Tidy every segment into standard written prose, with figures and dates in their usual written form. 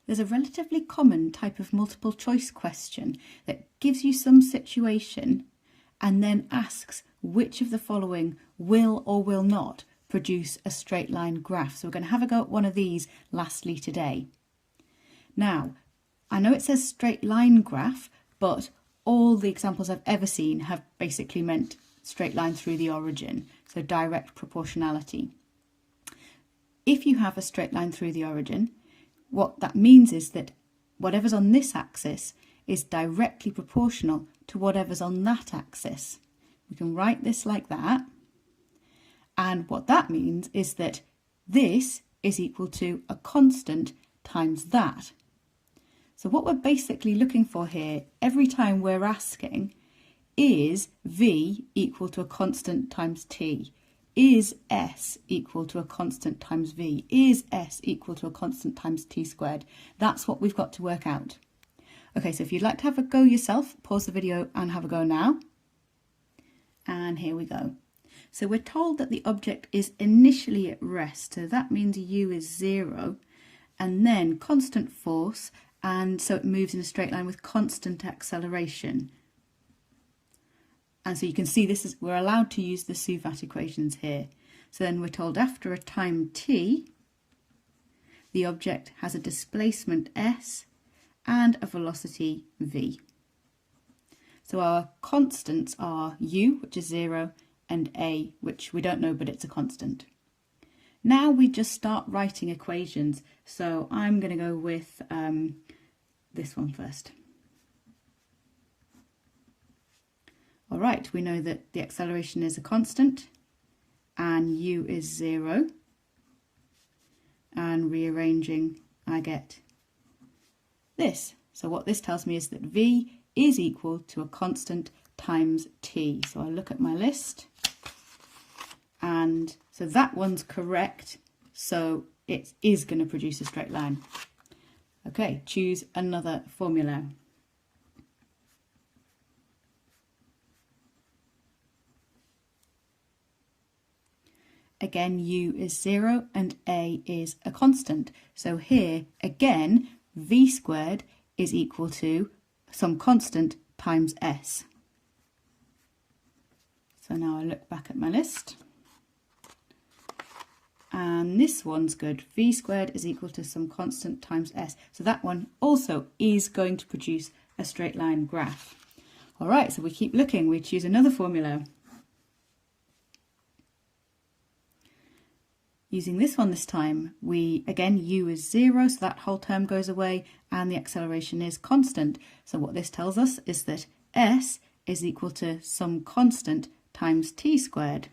there's a relatively common type of multiple choice question that gives you some situation and then asks which of the following will or will not produce a straight line graph. So we're going to have a go at one of these lastly today. Now, I know it says straight line graph, but all the examples I've ever seen have basically meant straight line through the origin, so direct proportionality. If you have a straight line through the origin, what that means is that whatever's on this axis is directly proportional to whatever's on that axis. We can write this like that. And what that means is that this is equal to a constant times that. So what we're basically looking for here, every time we're asking, is V equal to a constant times T? Is S equal to a constant times V? Is S equal to a constant times T squared? That's what we've got to work out. Okay, so if you'd like to have a go yourself, pause the video and have a go now. And here we go. So we're told that the object is initially at rest, so that means U is 0, and then constant force, and so it moves in a straight line with constant acceleration. And so you can see this is, we're allowed to use the Tues5 equations here. So then we're told after a time t, the object has a displacement s and a velocity v. So our constants are u, which is 0, and a, which we don't know, but it's a constant. Now we just start writing equations. So I'm going to go with this one first. All right, we know that the acceleration is a constant and u is 0. And rearranging, I get this. So what this tells me is that v is equal to a constant times t. So I look at my list, and so that one's correct. So it is going to produce a straight line. Okay, choose another formula. Again, u is 0 and a is a constant. So here, again, v squared is equal to some constant times s. So now I look back at my list. And this one's good. V squared is equal to some constant times s. So that one also is going to produce a straight line graph. All right, so we keep looking. We choose another formula. Using this one this time, again, u is 0, so that whole term goes away, and the acceleration is constant. So what this tells us is that s is equal to some constant times t squared.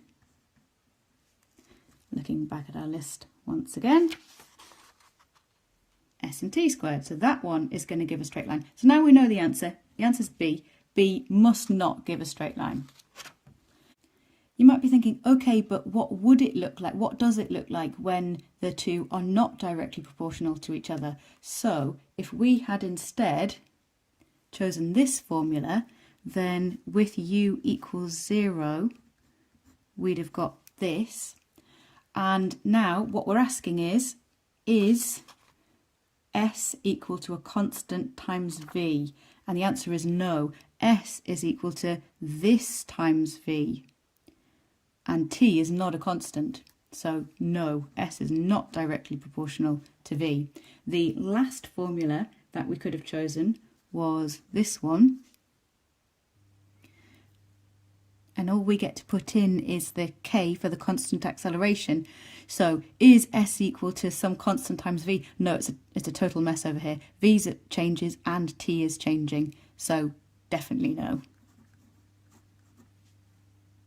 Looking back at our list once again, s and t squared. So that one is going to give a straight line. So now we know the answer. The answer is B. B must not give a straight line. You might be thinking, okay, but what would it look like? What does it look like when the two are not directly proportional to each other? So if we had instead chosen this formula, then with u equals 0, we'd have got this. And now what we're asking is s equal to a constant times v? And the answer is no. S is equal to this times v. And t is not a constant, so no, s is not directly proportional to v. The last formula that we could have chosen was this one. And all we get to put in is the k for the constant acceleration. So is s equal to some constant times v? No, it's a total mess over here. V changes and t is changing, so definitely no.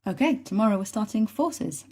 Okay, tomorrow we're starting forces.